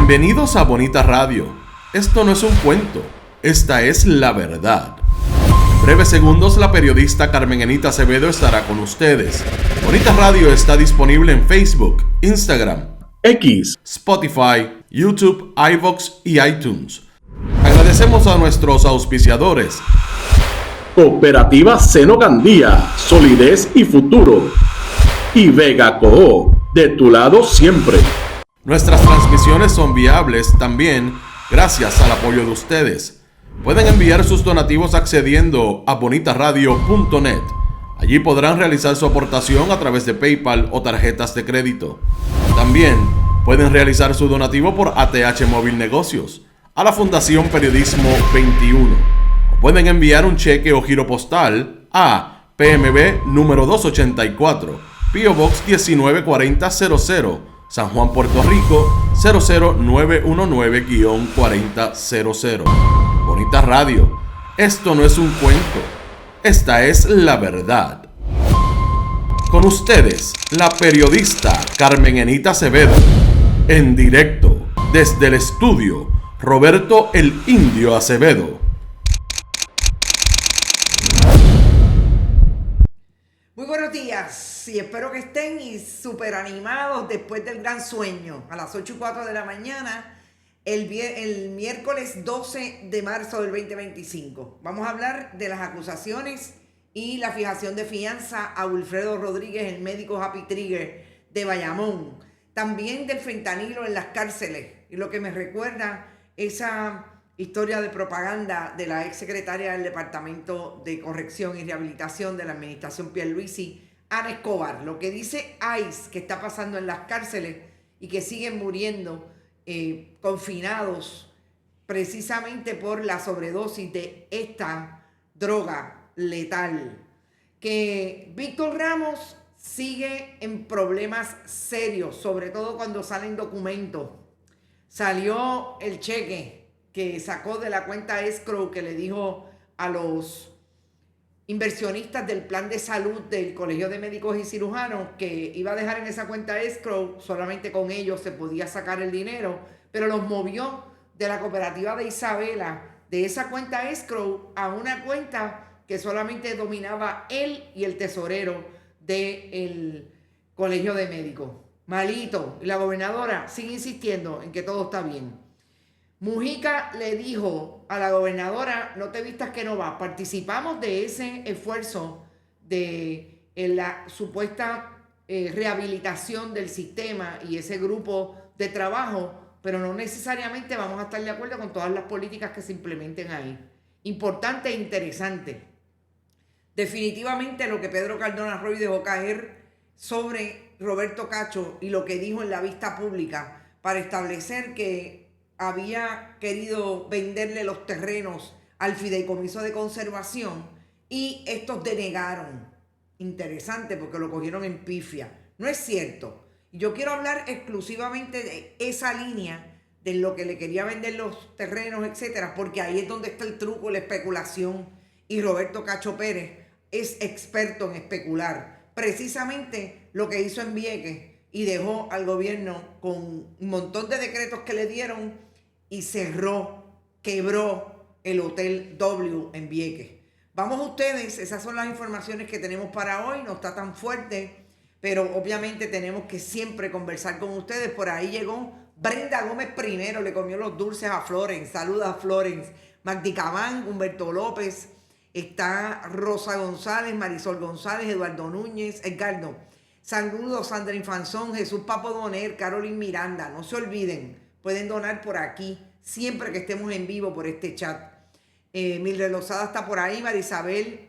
Bienvenidos a Bonita Radio. Esto no es un cuento, esta es la verdad. En breves segundos, la periodista Carmen Enita Acevedo estará con ustedes. Bonita Radio está disponible en Facebook, Instagram, X, Spotify, YouTube, iVoox y iTunes. Agradecemos a nuestros auspiciadores. Cooperativa Seno Gandía, solidez y futuro. Y Vega Coop, de tu lado siempre. Nuestras transmisiones son viables también gracias al apoyo de ustedes. Pueden enviar sus donativos accediendo a bonitaradio.net. Allí podrán realizar su aportación a través de PayPal o tarjetas de crédito. También pueden realizar su donativo por ATH Móvil Negocios a la Fundación Periodismo 21. O pueden enviar un cheque o giro postal a PMB número 284, P.O. Box 194000, San Juan, Puerto Rico 00919-4000. Bonita Radio, esto no es un cuento, esta es la verdad. Con ustedes, la periodista Carmen Enita Acevedo, en directo desde el estudio Roberto el Indio Acevedo. Muy buenos días y espero que estén súper animados después del gran sueño. A las 8:04 de la mañana, el miércoles 12 de marzo del 2025. Vamos a hablar de las acusaciones y la fijación de fianza a Wilfredo Rodríguez, el médico Happy Trigger de Bayamón. También del fentanilo en las cárceles. Y lo que me recuerda esa historia de propaganda de la ex secretaria del Departamento de Corrección y Rehabilitación de la Administración Pierluisi, Ana Escobar. Lo que dice ICE que está pasando en las cárceles y que siguen muriendo confinados precisamente por la sobredosis de esta droga letal. Que Víctor Ramos sigue en problemas serios, sobre todo cuando salen documentos. Salió el cheque que sacó de la cuenta escrow que le dijo a los inversionistas del plan de salud del Colegio de Médicos y Cirujanos que iba a dejar en esa cuenta escrow, solamente con ellos se podía sacar el dinero, pero los movió de la cooperativa de Isabela, de esa cuenta escrow a una cuenta que solamente dominaba él y el tesorero del Colegio de Médicos. Malito. Y la gobernadora sigue insistiendo en que todo está bien. Mujica le dijo a la gobernadora, no te vistas que no vas. Participamos de ese esfuerzo de la supuesta rehabilitación del sistema y ese grupo de trabajo, pero no necesariamente vamos a estar de acuerdo con todas las políticas que se implementen ahí. Importante e interesante. Definitivamente lo que Pedro Cardona Roy dejó caer sobre Roberto Cacho y lo que dijo en la vista pública para establecer que había querido venderle los terrenos al fideicomiso de conservación y estos denegaron. Interesante porque lo cogieron en pifia. No es cierto. Yo quiero hablar exclusivamente de esa línea de lo que le quería vender los terrenos, etcétera, porque ahí es donde está el truco, la especulación. Y Roberto Cacho Pérez es experto en especular. Precisamente lo que hizo en Vieques y dejó al gobierno con un montón de decretos que le dieron y quebró el Hotel W en Vieques. Vamos ustedes, esas son las informaciones que tenemos para hoy, no está tan fuerte, pero obviamente tenemos que siempre conversar con ustedes. Por ahí llegó Brenda Gómez primero, le comió los dulces a Florence, saluda a Florence, Magdi Cabán, Humberto López, está Rosa González, Marisol González, Eduardo Núñez, Edgardo Sangudo, Sandra Infanzón, Jesús Papo Doner, Carolyn Miranda. No se olviden, pueden donar por aquí, siempre que estemos en vivo por este chat. Mildred Lozada está por ahí, Marisabel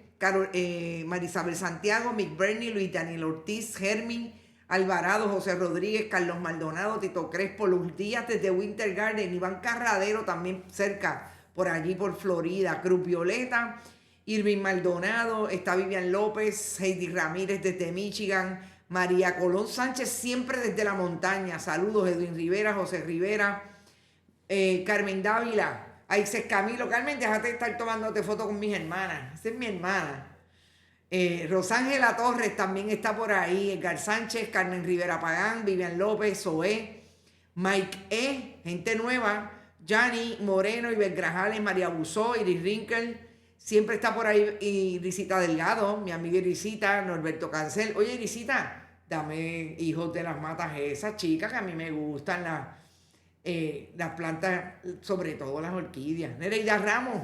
Santiago, Mick Bernie, Luis Daniel Ortiz, Germin Alvarado, José Rodríguez, Carlos Maldonado, Tito Crespo, Luz Díaz desde Winter Garden, Iván Carradero también cerca, por allí por Florida, Cruz Violeta, Irving Maldonado, está Vivian López, Heidi Ramírez desde Michigan, María Colón Sánchez siempre desde la montaña, saludos, Edwin Rivera, José Rivera, Carmen Dávila, Aices Camilo. Carmen, déjate de estar tomándote fotos con mis hermanas, esa es mi hermana. Rosángela Torres también está por ahí, Edgar Sánchez, Carmen Rivera Pagán, Vivian López, Zoé, Mike E., gente nueva, Gianni Moreno, Iber Grajales, María Busó, Iris Rinkel, siempre está por ahí Irisita Delgado, mi amiga Irisita, Norberto Cancel. Oye, Irisita, dame hijos de las matas esas chicas que a mí me gustan las plantas, sobre todo las orquídeas. Nereida Ramos,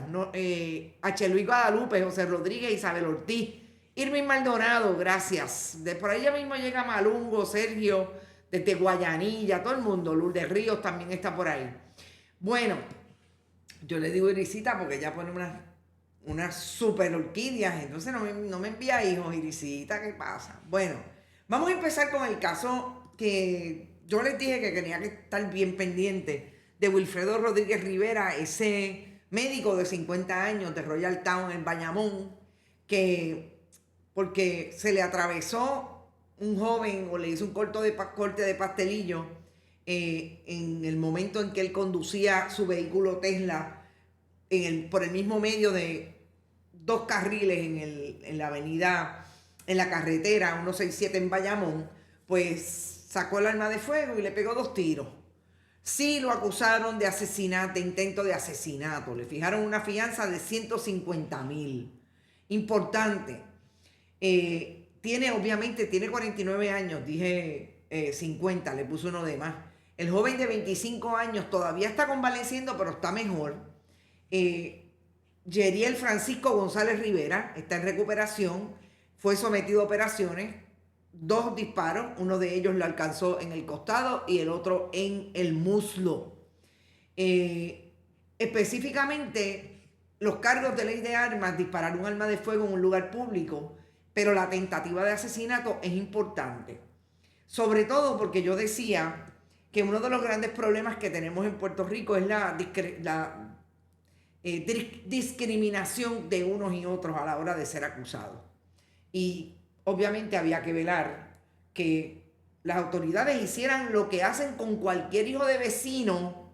H. Luis Guadalupe, José Rodríguez, Isabel Ortiz, Irving Maldonado, gracias. De por allá mismo llega Malungo, Sergio, desde Guayanilla, todo el mundo. Lourdes Ríos también está por ahí. Bueno, yo le digo Irisita porque ella pone unas super orquídeas, entonces no me envía hijos, Irisita, ¿qué pasa? Bueno, vamos a empezar con el caso que yo les dije que tenía que estar bien pendiente de Wilfredo Rodríguez Rivera, ese médico de 50 años de Royal Town en Bayamón, porque se le atravesó un joven o le hizo un corte de pastelillo en el momento en que él conducía su vehículo Tesla por el mismo medio de 2 carriles en la avenida, en la carretera 167 en Bayamón, pues sacó el arma de fuego y le pegó 2 tiros. Sí lo acusaron de asesinato, de intento de asesinato. Le fijaron una fianza de 150,000. Importante. Obviamente tiene 49 años, dije 50, le puse uno de más. El joven de 25 años todavía está convaleciendo, pero está mejor. Yeriel Francisco González Rivera está en recuperación, fue sometido a operaciones, 2 disparos, uno de ellos lo alcanzó en el costado y el otro en el muslo. Específicamente, los cargos de ley de armas, disparar un arma de fuego en un lugar público, pero la tentativa de asesinato es importante. Sobre todo porque yo decía que uno de los grandes problemas que tenemos en Puerto Rico es la discriminación de unos y otros a la hora de ser acusados. Y obviamente había que velar que las autoridades hicieran lo que hacen con cualquier hijo de vecino.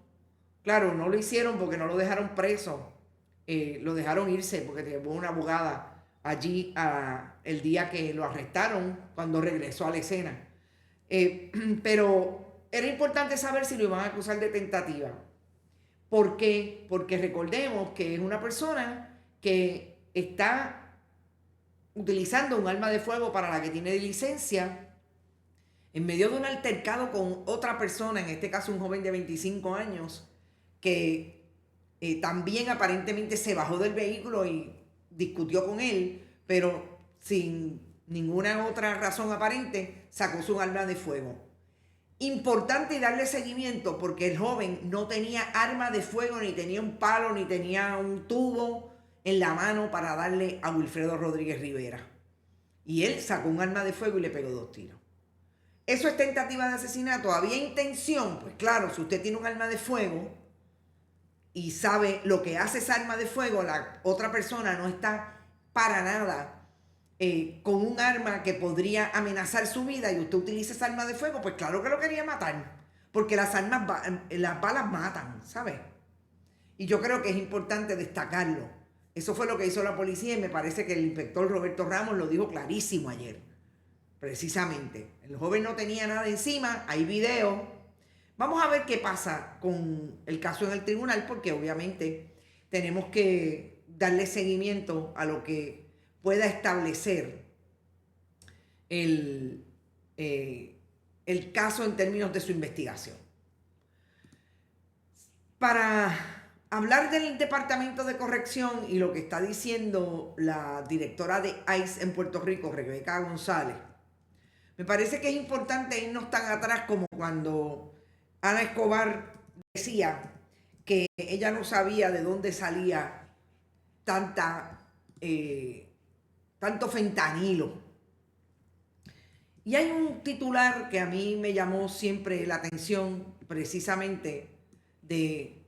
Claro, no lo hicieron porque no lo dejaron preso, lo dejaron irse porque llevó una abogada allí el día que lo arrestaron, cuando regresó a la escena. Pero era importante saber si lo iban a acusar de tentativa. ¿Por qué? Porque recordemos que es una persona que está utilizando un arma de fuego para la que tiene licencia en medio de un altercado con otra persona, en este caso un joven de 25 años, que también aparentemente se bajó del vehículo y discutió con él, pero sin ninguna otra razón aparente sacó su arma de fuego. Importante darle seguimiento porque el joven no tenía arma de fuego, ni tenía un palo, ni tenía un tubo en la mano para darle a Wilfredo Rodríguez Rivera. Y él sacó un arma de fuego y le pegó 2 tiros. ¿Eso es tentativa de asesinato? ¿Había intención? Pues claro, si usted tiene un arma de fuego y sabe lo que hace esa arma de fuego, la otra persona no está para nada con un arma que podría amenazar su vida y usted utiliza esa arma de fuego, pues claro que lo quería matar, porque las balas matan, ¿sabes? Y yo creo que es importante destacarlo. Eso fue lo que hizo la policía y me parece que el inspector Roberto Ramos lo dijo clarísimo ayer. Precisamente, el joven no tenía nada encima, hay video. Vamos a ver qué pasa con el caso en el tribunal, porque obviamente tenemos que darle seguimiento a lo que pueda establecer el caso en términos de su investigación. Para hablar del Departamento de Corrección y lo que está diciendo la directora de ICE en Puerto Rico, Rebeca González, me parece que es importante irnos tan atrás como cuando Ana Escobar decía que ella no sabía de dónde salía tanto fentanilo. Y hay un titular que a mí me llamó siempre la atención, precisamente de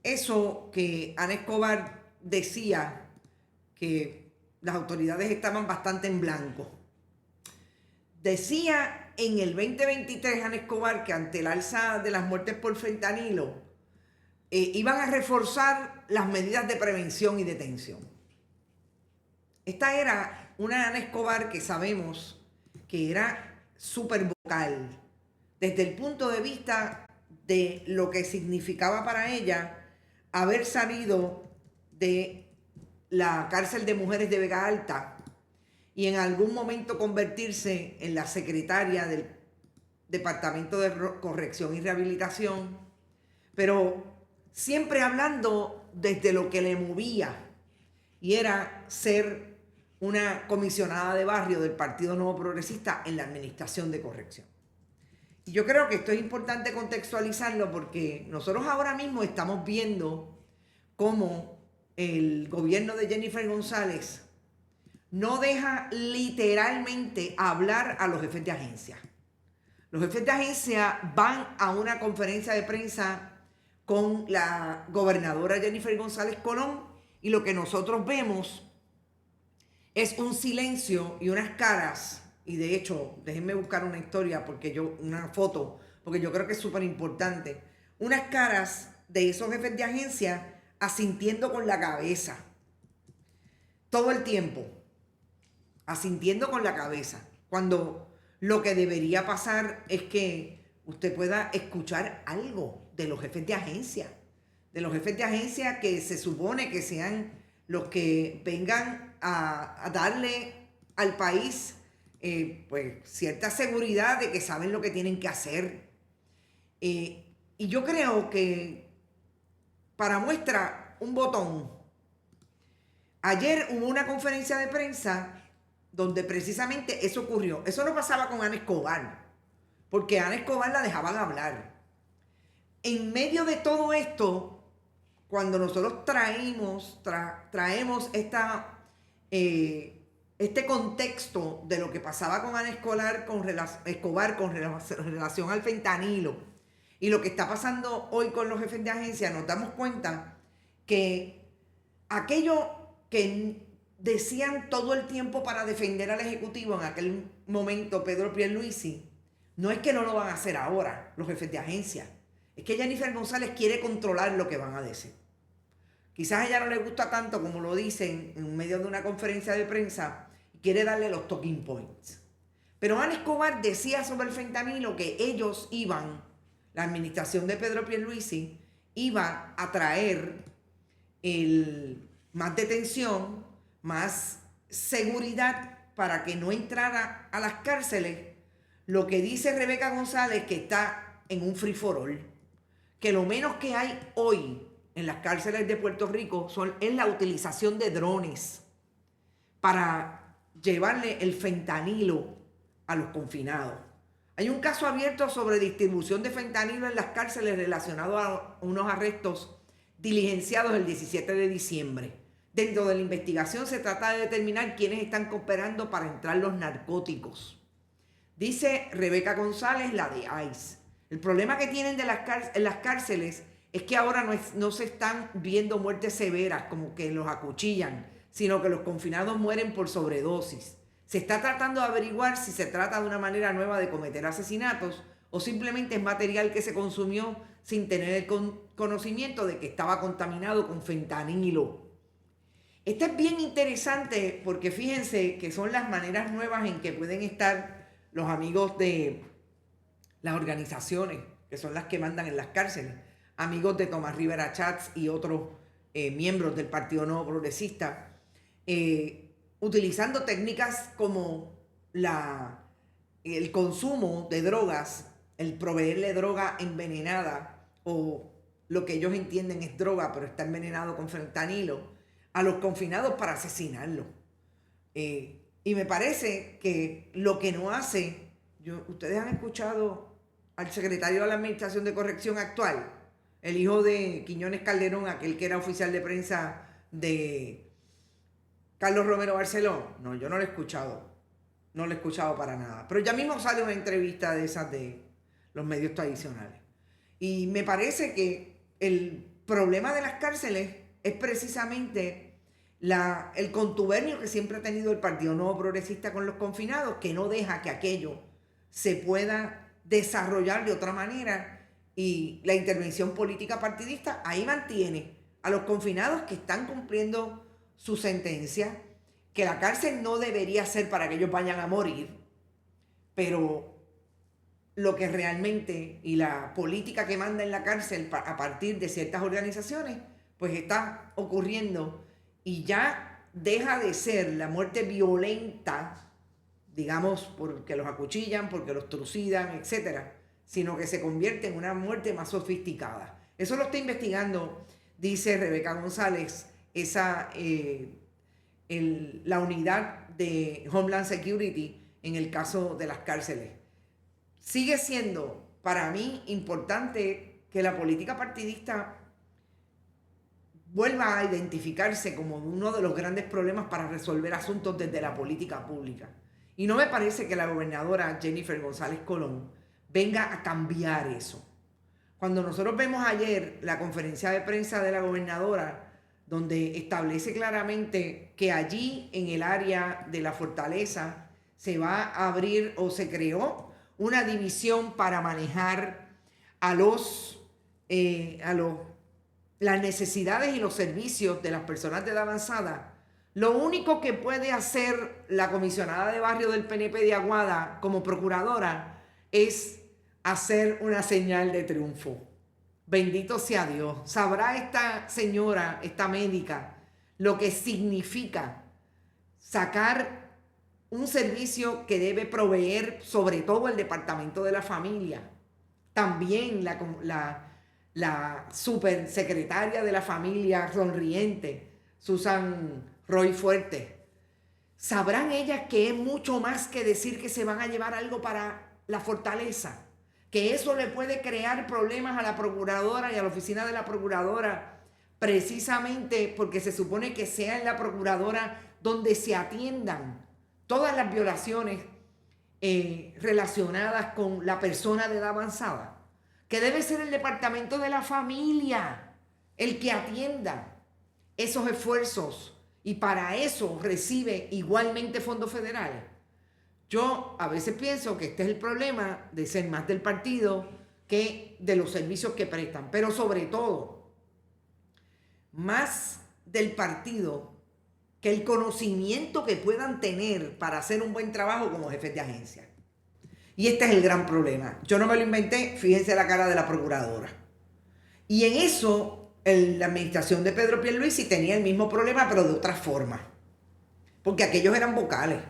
eso que Ana Escobar decía, que las autoridades estaban bastante en blanco. Decía en el 2023 Ana Escobar que ante el alza de las muertes por fentanilo iban a reforzar las medidas de prevención y detención. Esta era una Ana Escobar que sabemos que era súper vocal desde el punto de vista de lo que significaba para ella haber salido de la cárcel de mujeres de Vega Alta y en algún momento convertirse en la secretaria del Departamento de Corrección y Rehabilitación, pero siempre hablando desde lo que le movía, y era ser una comisionada de barrio del Partido Nuevo Progresista en la Administración de Corrección. Y yo creo que esto es importante contextualizarlo porque nosotros ahora mismo estamos viendo cómo el gobierno de Jennifer González no deja literalmente hablar a los jefes de agencia. Los jefes de agencia van a una conferencia de prensa con la gobernadora Jennifer González Colón y lo que nosotros vemos es un silencio y unas caras. Y de hecho, déjenme buscar una historia, una foto, porque yo creo que es súper importante. Unas caras de esos jefes de agencia asintiendo con la cabeza. Todo el tiempo. Asintiendo con la cabeza. Cuando lo que debería pasar es que usted pueda escuchar algo de los jefes de agencia. De los jefes de agencia que se supone que sean los que vengan a darle al país pues cierta seguridad de que saben lo que tienen que hacer. Y yo creo que para muestra un botón, ayer hubo una conferencia de prensa donde precisamente eso ocurrió. Eso no pasaba con Ana Escobar, porque a Ana Escobar la dejaban hablar. En medio de todo esto, cuando nosotros traemos este contexto de lo que pasaba con Ana Escobar con relación al fentanilo y lo que está pasando hoy con los jefes de agencia, nos damos cuenta que aquello que decían todo el tiempo para defender al Ejecutivo en aquel momento Pedro Pierluisi, no es que no lo van a hacer ahora los jefes de agencia, es que Jennifer González quiere controlar lo que van a decir. Quizás a ella no le gusta tanto como lo dicen en medio de una conferencia de prensa y quiere darle los talking points. Pero Ana Escobar decía sobre el fentanilo que ellos iban, la administración de Pedro Pierluisi, iba a traer más detención, más seguridad para que no entrara a las cárceles. Lo que dice Rebeca González que está en un free for all, que lo menos que hay hoy en las cárceles de Puerto Rico es la utilización de drones para llevarle el fentanilo a los confinados. Hay un caso abierto sobre distribución de fentanilo en las cárceles relacionado a unos arrestos diligenciados el 17 de diciembre. Dentro de la investigación se trata de determinar quiénes están cooperando para entrar los narcóticos. Dice Rebeca González, la de ICE. El problema que tienen en las cárceles es que ahora no se están viendo muertes severas, como que los acuchillan, sino que los confinados mueren por sobredosis. Se está tratando de averiguar si se trata de una manera nueva de cometer asesinatos o simplemente es material que se consumió sin tener el conocimiento de que estaba contaminado con fentanilo. Esto es bien interesante porque fíjense que son las maneras nuevas en que pueden estar los amigos de las organizaciones, que son las que mandan en las cárceles, amigos de Tomás Rivera Chats y otros miembros del Partido Nuevo Progresista, utilizando técnicas como el consumo de drogas, el proveerle droga envenenada o lo que ellos entienden es droga pero está envenenado con fentanilo a los confinados para asesinarlos. Y me parece que lo que no hace, ustedes han escuchado al secretario de la Administración de Corrección actual, el hijo de Quiñones Calderón, aquel que era oficial de prensa de Carlos Romero Barceló. No, yo no lo he escuchado. No lo he escuchado para nada. Pero ya mismo sale una entrevista de esas de los medios tradicionales. Y me parece que el problema de las cárceles es precisamente el contubernio que siempre ha tenido el Partido Nuevo Progresista con los confinados, que no deja que aquello se pueda desarrollar de otra manera. Y la intervención política partidista ahí mantiene a los confinados que están cumpliendo su sentencia, que la cárcel no debería ser para que ellos vayan a morir, pero lo que realmente y la política que manda en la cárcel a partir de ciertas organizaciones, pues está ocurriendo y ya deja de ser la muerte violenta, digamos, porque los acuchillan, porque los trucidan, etcétera, sino que se convierte en una muerte más sofisticada. Eso lo está investigando, dice Rebeca González, la unidad de Homeland Security en el caso de las cárceles. Sigue siendo para mí importante que la política partidista vuelva a identificarse como uno de los grandes problemas para resolver asuntos desde la política pública. Y no me parece que la gobernadora Jennifer González Colón venga a cambiar eso. Cuando nosotros vemos ayer la conferencia de prensa de la gobernadora, donde establece claramente que allí en el área de la fortaleza se va a abrir o se creó una división para manejar las necesidades y los servicios de las personas de edad avanzada. Lo único que puede hacer la comisionada de barrio del PNP de Aguada como procuradora es hacer una señal de triunfo. Bendito sea Dios. Sabrá esta señora, esta médica, lo que significa sacar un servicio que debe proveer sobre todo el Departamento de la Familia. También la supersecretaria de la Familia sonriente, Susan Roy Fuerte. Sabrán ellas que es mucho más que decir que se van a llevar algo para la fortaleza, que eso le puede crear problemas a la procuradora y a la oficina de la procuradora, precisamente porque se supone que sea en la procuradora donde se atiendan todas las violaciones relacionadas con la persona de edad avanzada, que debe ser el Departamento de la Familia el que atienda esos esfuerzos y para eso recibe igualmente fondos federales. Yo a veces pienso que este es el problema de ser más del partido que de los servicios que prestan, pero sobre todo, más del partido que el conocimiento que puedan tener para hacer un buen trabajo como jefes de agencia. Y este es el gran problema. Yo no me lo inventé, fíjense la cara de la procuradora. Y en eso, la administración de Pedro Pierluisi tenía el mismo problema, pero de otra forma. Porque aquellos eran vocales.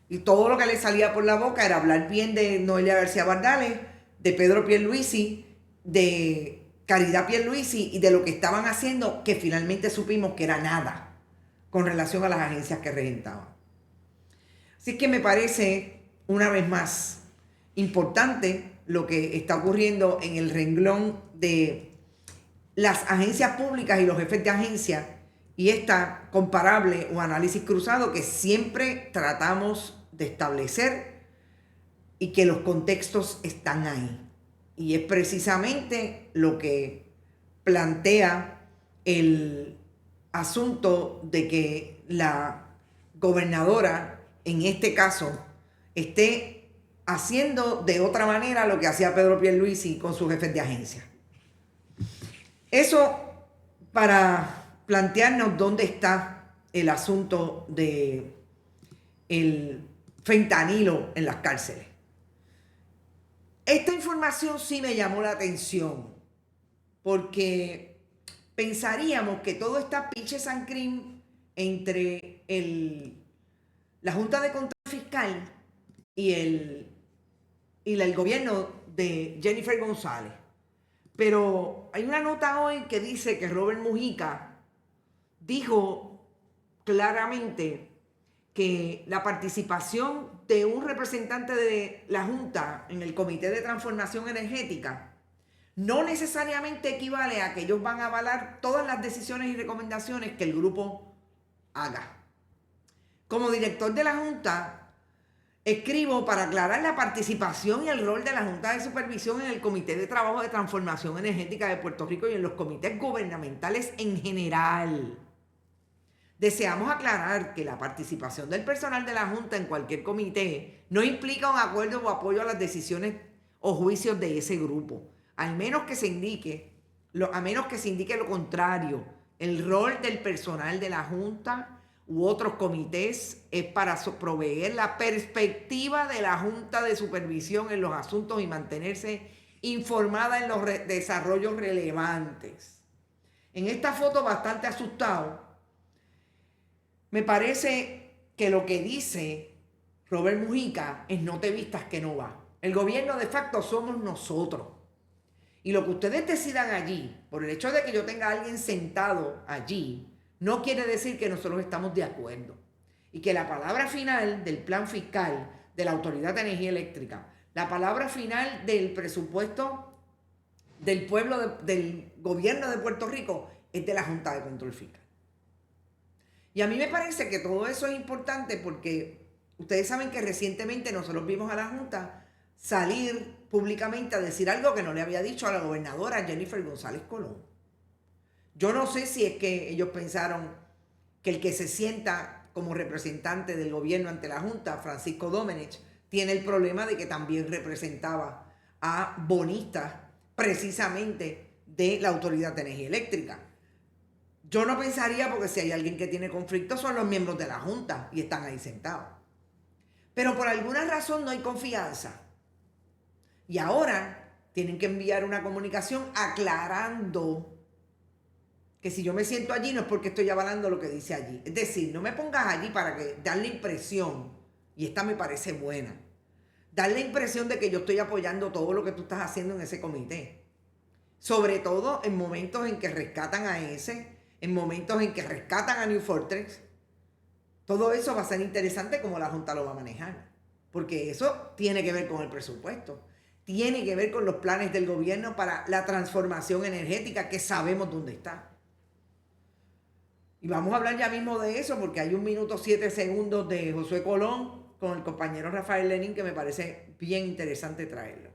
Y todo lo que le salía por la boca era hablar bien de Noelia García Bardales, de Pedro Pierluisi, de Caridad Pierluisi y de lo que estaban haciendo, que finalmente supimos que era nada con relación a las agencias que regentaban. Así que me parece, una vez más, importante lo que está ocurriendo en el renglón de las agencias públicas y los jefes de agencia y esta comparable o análisis cruzado que siempre tratamos de establecer y que los contextos están ahí. Y es precisamente lo que plantea el asunto de que la gobernadora, en este caso, esté haciendo de otra manera lo que hacía Pedro Pierluisi con sus jefes de agencia. Eso para plantearnos dónde está el asunto de el fentanilo en las cárceles. Esta información sí me llamó la atención porque pensaríamos que todo está pinche sancrín entre la Junta de Control Fiscal y el gobierno de Jennifer González. Pero hay una nota hoy que dice que Robert Mujica dijo claramente que la participación de un representante de la Junta en el Comité de Transformación Energética no necesariamente equivale a que ellos van a avalar todas las decisiones y recomendaciones que el grupo haga. Como director de la Junta, escribo para aclarar la participación y el rol de la Junta de Supervisión en el Comité de Trabajo de Transformación Energética de Puerto Rico y en los comités gubernamentales en general. Deseamos aclarar que la participación del personal de la Junta en cualquier comité no implica un acuerdo o apoyo a las decisiones o juicios de ese grupo, a menos que se indique lo contrario. El rol del personal de la Junta u otros comités es para proveer la perspectiva de la Junta de Supervisión en los asuntos y mantenerse informada en los desarrollos relevantes. En esta foto bastante asustado, me parece que lo que dice Robert Mujica es no te vistas que no va. El gobierno de facto somos nosotros. Y lo que ustedes decidan allí, por el hecho de que yo tenga a alguien sentado allí, no quiere decir que nosotros estamos de acuerdo. Y que la palabra final del plan fiscal de la Autoridad de Energía Eléctrica, la palabra final del presupuesto del pueblo, del gobierno de Puerto Rico, es de la Junta de Control Fiscal. Y a mí me parece que todo eso es importante porque ustedes saben que recientemente nosotros vimos a la Junta salir públicamente a decir algo que no le había dicho a la gobernadora Jennifer González Colón. Yo no sé si es que ellos pensaron que el que se sienta como representante del gobierno ante la Junta, Francisco Domenech, tiene el problema de que también representaba a bonistas precisamente de la Autoridad de Energía Eléctrica. Yo no pensaría, porque si hay alguien que tiene conflicto son los miembros de la Junta y están ahí sentados. Pero por alguna razón no hay confianza. Y ahora tienen que enviar una comunicación aclarando que si yo me siento allí no es porque estoy avalando lo que dice allí. Es decir, no me pongas allí para dar la impresión, y esta me parece buena, dar la impresión de que yo estoy apoyando todo lo que tú estás haciendo en ese comité. Sobre todo en momentos en que rescatan a ese, en momentos en que rescatan a New Fortress. Todo eso va a ser interesante como la Junta lo va a manejar. Porque eso tiene que ver con el presupuesto. Tiene que ver con los planes del gobierno para la transformación energética que sabemos dónde está. Y vamos a hablar ya mismo de eso porque hay 1 minuto 7 segundos de Josué Colón con el compañero Rafael Lenin que me parece bien interesante traerlo.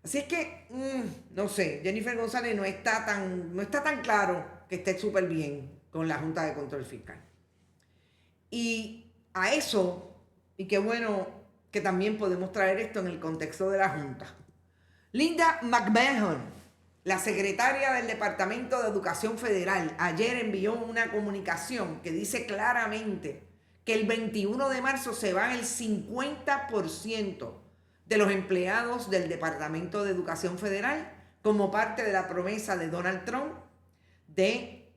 Así es que, no sé, Jennifer González no está tan claro que esté súper bien con la Junta de Control Fiscal. Y a eso, y qué bueno que también podemos traer esto en el contexto de la Junta. Linda McMahon, la secretaria del Departamento de Educación Federal, ayer envió una comunicación que dice claramente que el 21 de marzo se van el 50% de los empleados del Departamento de Educación Federal como parte de la promesa de Donald Trump de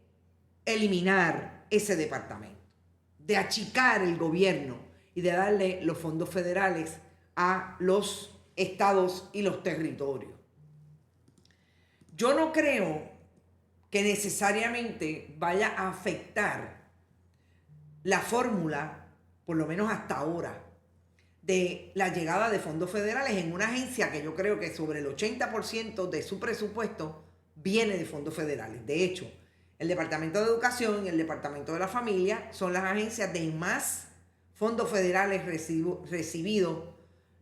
eliminar ese departamento, de achicar el gobierno y de darle los fondos federales a los estados y los territorios. Yo no creo que necesariamente vaya a afectar la fórmula, por lo menos hasta ahora, de la llegada de fondos federales en una agencia que yo creo que sobre el 80% de su presupuesto viene de fondos federales. De hecho, el Departamento de Educación y el Departamento de la Familia son las agencias de más fondos federales recibidos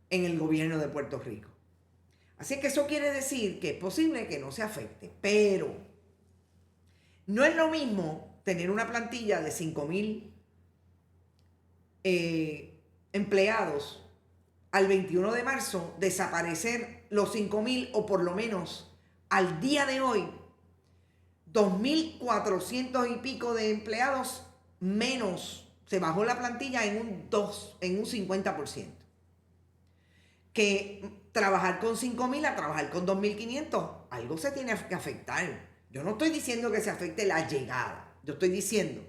en el gobierno de Puerto Rico. Así que eso quiere decir que es posible que no se afecte, pero no es lo mismo tener una plantilla de 5,000 empleados al 21 de marzo, desaparecer los 5,000 o por lo menos al día de hoy 2,400 y pico de empleados menos. Se bajó la plantilla en un 50%. Que trabajar con 5,000 a trabajar con 2,500, algo se tiene que afectar. Yo no estoy diciendo que se afecte la llegada. Yo estoy diciendo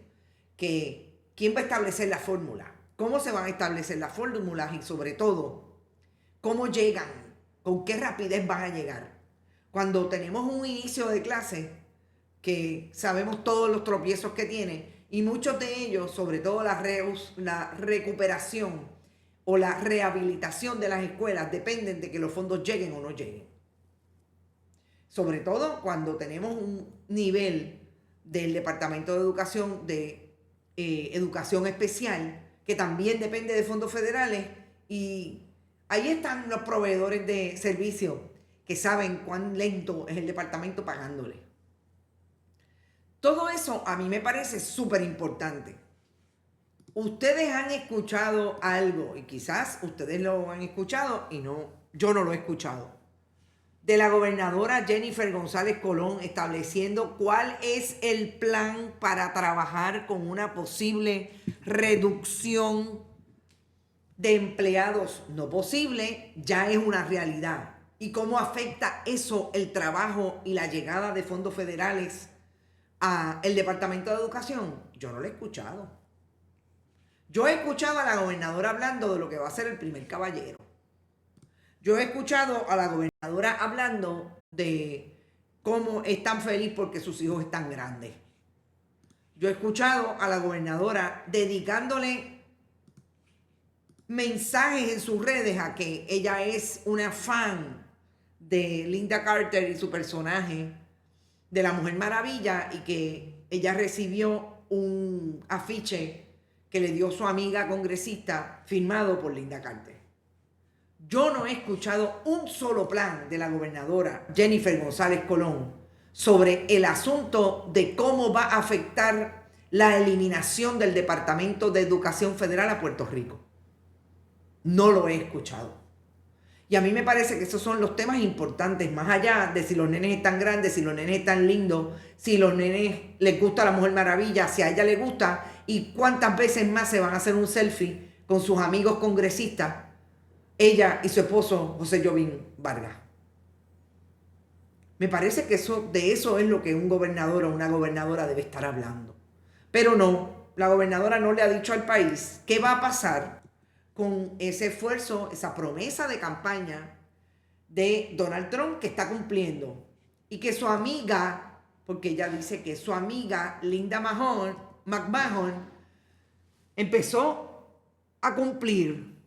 que quién va a establecer la fórmula, cómo se van a establecer las fórmulas y sobre todo, cómo llegan, con qué rapidez van a llegar. Cuando tenemos un inicio de clase que sabemos todos los tropiezos que tiene y muchos de ellos, sobre todo la recuperación o la rehabilitación de las escuelas dependen de que los fondos lleguen o no lleguen. Sobre todo cuando tenemos un nivel del Departamento de Educación de Educación Especial que también depende de fondos federales y ahí están los proveedores de servicios que saben cuán lento es el departamento pagándole. Todo eso a mí me parece súper importante. Ustedes han escuchado algo y quizás ustedes lo han escuchado y no, yo no lo he escuchado. de la gobernadora Jennifer González Colón estableciendo cuál es el plan para trabajar con una posible reducción de empleados no posible, ya es una realidad. ¿Y cómo afecta eso el trabajo y la llegada de fondos federales al Departamento de Educación? Yo no lo he escuchado. Yo he escuchado a la gobernadora hablando de lo que va a ser el primer caballero. Yo he escuchado a la gobernadora hablando de cómo es tan feliz porque sus hijos están grandes. Yo he escuchado a la gobernadora dedicándole mensajes en sus redes a que ella es una fan de Lynda Carter y su personaje de la Mujer Maravilla y que ella recibió un afiche que le dio su amiga congresista firmado por Lynda Carter. Yo no he escuchado un solo plan de la gobernadora Jennifer González Colón sobre el asunto de cómo va a afectar la eliminación del Departamento de Educación Federal a Puerto Rico. No lo he escuchado. Y a mí me parece que esos son los temas importantes, más allá de si los nenes están grandes, si los nenes están lindos, si los nenes les gusta la Mujer Maravilla, si a ella le gusta, y cuántas veces más se van a hacer un selfie con sus amigos congresistas, ella y su esposo José Jovín Vargas. Me parece que de eso es lo que un gobernador o una gobernadora debe estar hablando. Pero no, la gobernadora no le ha dicho al país qué va a pasar con ese esfuerzo, esa promesa de campaña de Donald Trump que está cumpliendo. Y que su amiga, porque ella dice que su amiga Linda McMahon empezó a cumplir,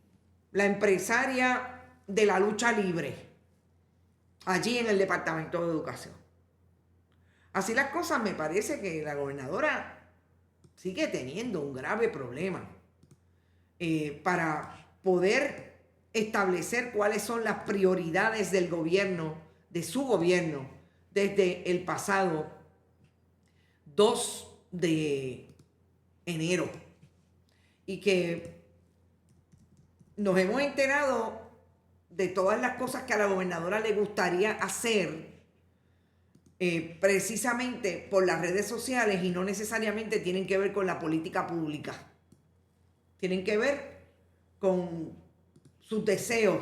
la empresaria de la lucha libre, allí en el Departamento de Educación. Así las cosas, me parece que la gobernadora sigue teniendo un grave problema para poder establecer cuáles son las prioridades del gobierno, de su gobierno, desde el pasado 2 de enero. Y que nos hemos enterado de todas las cosas que a la gobernadora le gustaría hacer precisamente por las redes sociales y no necesariamente tienen que ver con la política pública. Tienen que ver con sus deseos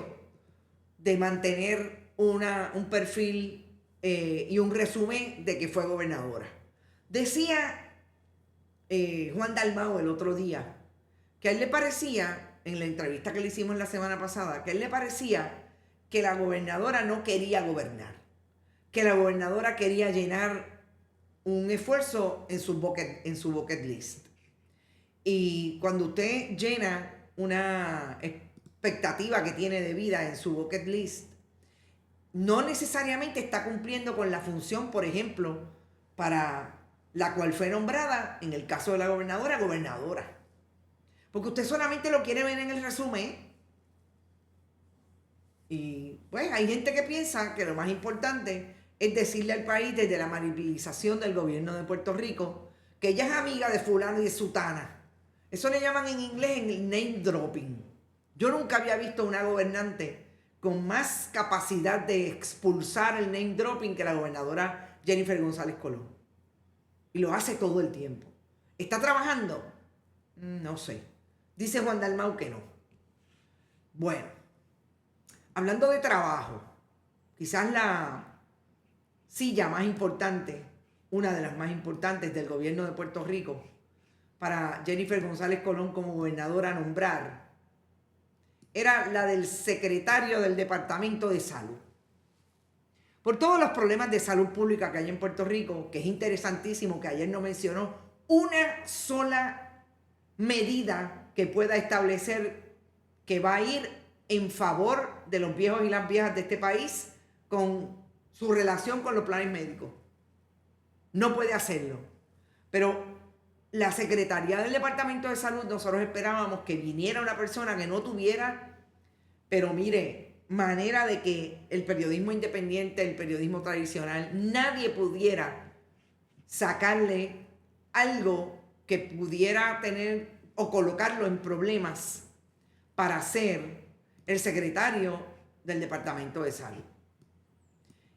de mantener un perfil y un resumen de que fue gobernadora. Decía Juan Dalmau el otro día que a él le parecía, en la entrevista que le hicimos la semana pasada, que a él le parecía que la gobernadora no quería gobernar, que la gobernadora quería llenar un esfuerzo en su bucket list. Y cuando usted llena una expectativa que tiene de vida en su bucket list, no necesariamente está cumpliendo con la función, por ejemplo, para la cual fue nombrada, en el caso de la gobernadora. Porque usted solamente lo quiere ver en el resumen. Y pues hay gente que piensa que lo más importante es decirle al país desde la manipulación del gobierno de Puerto Rico que ella es amiga de fulano y de sutana. Eso le llaman en inglés el name dropping. Yo nunca había visto una gobernante con más capacidad de expulsar el name dropping que la gobernadora Jennifer González Colón. Y lo hace todo el tiempo. ¿Está trabajando? No sé. Dice Juan Dalmau que no. Bueno, hablando de trabajo, quizás la silla más importante, una de las más importantes del gobierno de Puerto Rico, para Jennifer González Colón como gobernadora a nombrar, era la del secretario del Departamento de Salud. Por todos los problemas de salud pública que hay en Puerto Rico, que es interesantísimo que ayer no mencionó una sola medida que pueda establecer que va a ir en favor de los viejos y las viejas de este país con su relación con los planes médicos. No puede hacerlo. Pero la Secretaría del Departamento de Salud, nosotros esperábamos que viniera una persona que no tuviera, pero mire, manera de que el periodismo independiente, el periodismo tradicional, nadie pudiera sacarle algo que pudiera tener o colocarlo en problemas para ser el secretario del Departamento de Salud.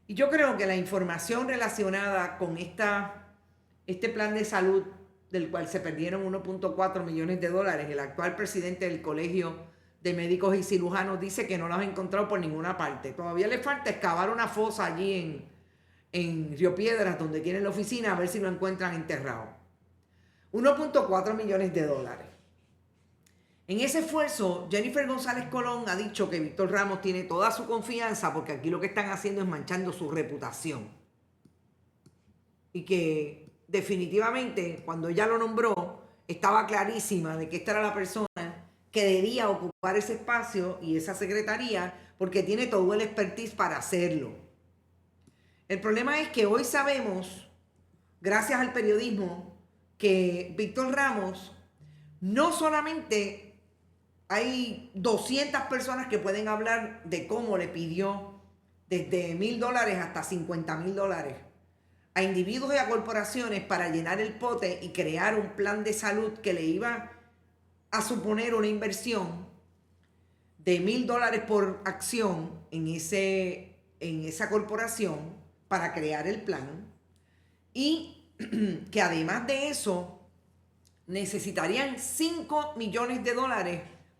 Y yo creo que la información relacionada con este plan de salud del cual se perdieron 1.4 millones de dólares, el actual presidente del Colegio de Médicos y Cirujanos dice que no lo ha encontrado por ninguna parte. Todavía le falta excavar una fosa allí en Río Piedras, donde tienen la oficina, a ver si lo encuentran enterrado. 1.4 millones de dólares. En ese esfuerzo, Jennifer González Colón ha dicho que Víctor Ramos tiene toda su confianza porque aquí lo que están haciendo es manchando su reputación. Y que definitivamente, cuando ella lo nombró, estaba clarísima de que esta era la persona que debía ocupar ese espacio y esa secretaría porque tiene todo el expertise para hacerlo. El problema es que hoy sabemos, gracias al periodismo, que Víctor Ramos no solamente hay 200 personas que pueden hablar de cómo le pidió desde $1,000 hasta $50,000 a individuos y a corporaciones para llenar el pote y crear un plan de salud que le iba a suponer una inversión de $1,000 por acción en esa corporación para crear el plan, y que además de eso necesitarían $5 millones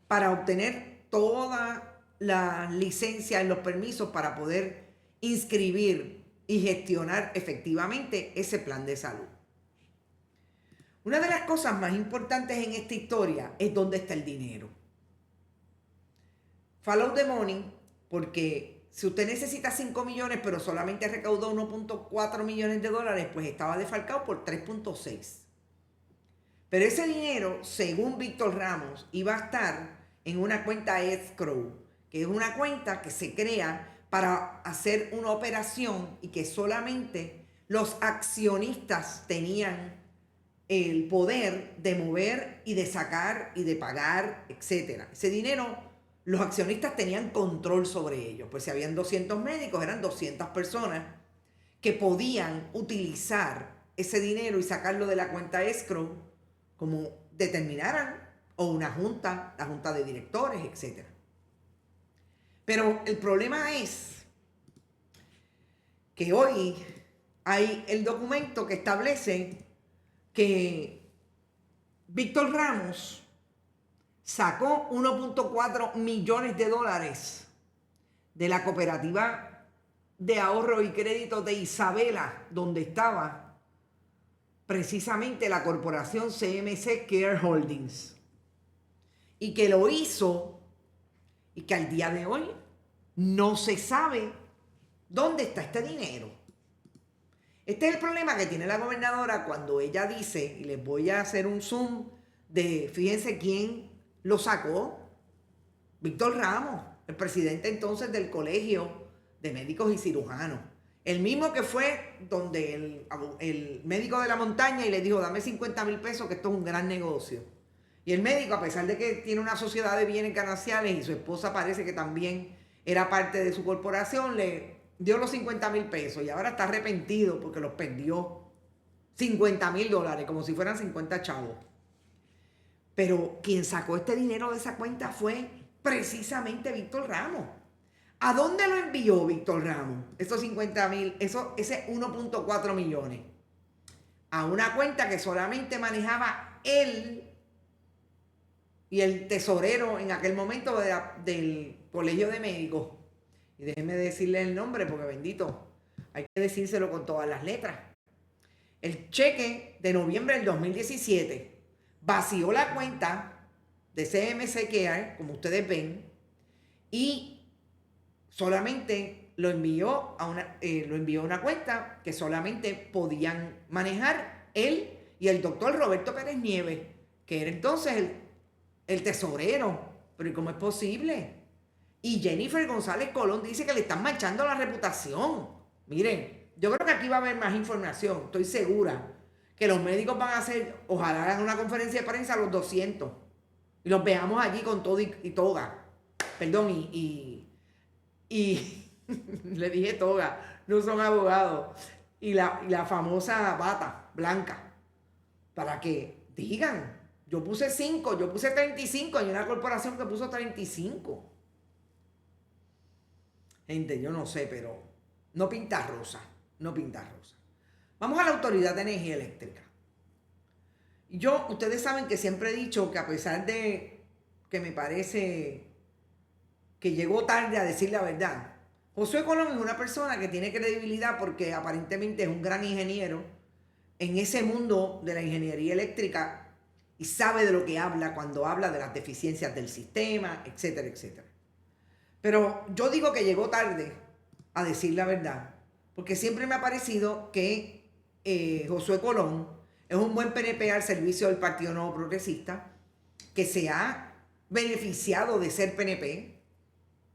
para obtener toda la licencia y los permisos para poder inscribir y gestionar efectivamente ese plan de salud. Una de las cosas más importantes en esta historia es dónde está el dinero. Follow the money, porque si usted necesita 5 millones pero solamente recaudó 1.4 millones de dólares, pues estaba defalcado por 3.6. Pero ese dinero, según Víctor Ramos, iba a estar en una cuenta escrow, que es una cuenta que se crea para hacer una operación y que solamente los accionistas tenían el poder de mover y de sacar y de pagar, etc. Ese dinero, los accionistas tenían control sobre ello. Pues si habían 200 médicos, eran 200 personas que podían utilizar ese dinero y sacarlo de la cuenta escrow como determinaran, o una junta, la junta de directores, etc. Pero el problema es que hoy hay el documento que establece que Víctor Ramos sacó 1.4 millones de dólares de la cooperativa de ahorro y crédito de Isabela, donde estaba precisamente la corporación CMC Care Holdings, y que lo hizo y que al día de hoy no se sabe dónde está este dinero. Este es el problema que tiene la gobernadora cuando ella dice, y les voy a hacer un zoom de, fíjense quién lo sacó: Víctor Ramos, el presidente entonces del Colegio de Médicos y Cirujanos. El mismo que fue donde el médico de la montaña y le dijo: dame 50,000 pesos, que esto es un gran negocio. Y el médico, a pesar de que tiene una sociedad de bienes gananciales y su esposa parece que también era parte de su corporación, le dio los 50,000 pesos y ahora está arrepentido porque los perdió. $50,000, como si fueran 50 chavos. Pero quien sacó este dinero de esa cuenta fue precisamente Víctor Ramos. ¿A dónde lo envió Víctor Ramos? Esos 50,000, ese 1.4 millones. A una cuenta que solamente manejaba él y el tesorero en aquel momento del Colegio de Médicos. Y déjenme decirle el nombre porque bendito, hay que decírselo con todas las letras. El cheque de noviembre del 2017 vació la cuenta de CMC Care, como ustedes ven, y solamente lo envió a una cuenta que solamente podían manejar él y el doctor Roberto Pérez Nieves, que era entonces el tesorero. Pero ¿y cómo es posible? Y Jennifer González Colón dice que le están manchando la reputación. Miren, yo creo que aquí va a haber más información. Estoy segura que los médicos van a hacer, ojalá hagan una conferencia de prensa a los 200 y los veamos allí con todo y toga. Perdón, y le dije toga, no son abogados. Y la famosa bata blanca, para que digan: yo puse 5, yo puse 35, hay una corporación que puso 35. Gente, yo no sé, pero no pinta rosa, no pinta rosa. Vamos a la Autoridad de Energía Eléctrica. Ustedes saben que siempre he dicho que a pesar de que me parece que llegó tarde a decir la verdad, Josué Colón es una persona que tiene credibilidad porque aparentemente es un gran ingeniero en ese mundo de la ingeniería eléctrica y sabe de lo que habla cuando habla de las deficiencias del sistema, etcétera, etcétera. Pero yo digo que llegó tarde a decir la verdad, porque siempre me ha parecido que Josué Colón es un buen PNP al servicio del Partido Nuevo Progresista, que se ha beneficiado de ser PNP.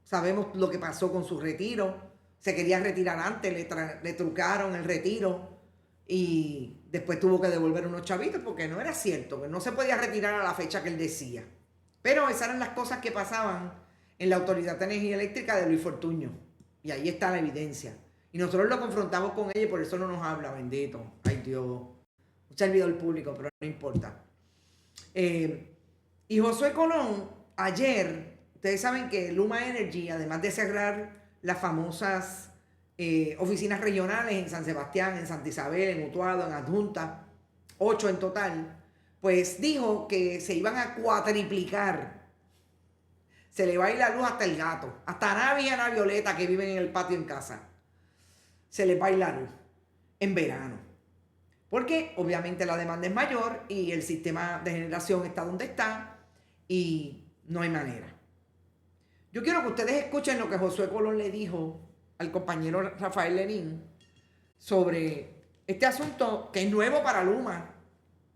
Sabemos lo que pasó con su retiro. Se quería retirar antes, le trucaron el retiro y después tuvo que devolver unos chavitos porque no era cierto, que no se podía retirar a la fecha que él decía. Pero esas eran las cosas que pasaban en la Autoridad de Energía Eléctrica de Luis Fortuño. Y ahí está la evidencia. Y nosotros lo confrontamos con ella y por eso no nos habla, bendito. Ay Dios. Se ha olvidado el público, pero no importa. Y Josué Colón, ayer... Ustedes saben que Luma Energy, además de cerrar las famosas oficinas regionales en San Sebastián, en Santa Isabel, en Utuado, en Adjunta, 8 en total, pues dijo que se iban a cuatriplicar. Se le va a ir la luz hasta el gato, hasta Navi y Ana Violeta que viven en el patio en casa. Se les va a ir la luz en verano. Porque obviamente la demanda es mayor y el sistema de generación está donde está y no hay manera. Yo quiero que ustedes escuchen lo que Josué Colón le dijo al compañero Rafael Lenín sobre este asunto que es nuevo para Luma,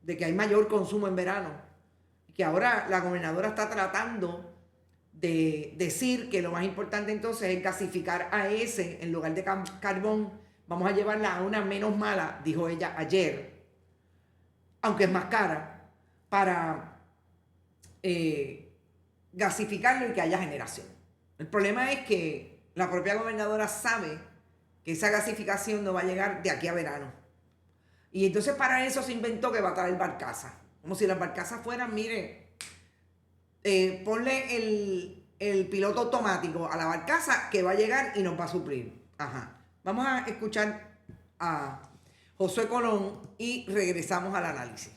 de que hay mayor consumo en verano. Y que ahora la gobernadora está tratando de decir que lo más importante entonces es gasificar AES en lugar de carbón. Vamos a llevarla a una menos mala, dijo ella ayer, aunque es más cara, para... gasificarlo y que haya generación. El problema es que la propia gobernadora sabe que esa gasificación no va a llegar de aquí a verano. Y entonces para eso se inventó que va a traer barcaza. Como si las barcazas fueran, mire, ponle el piloto automático a la barcaza que va a llegar y nos va a suplir. Ajá. Vamos a escuchar a Josué Colón y regresamos al análisis.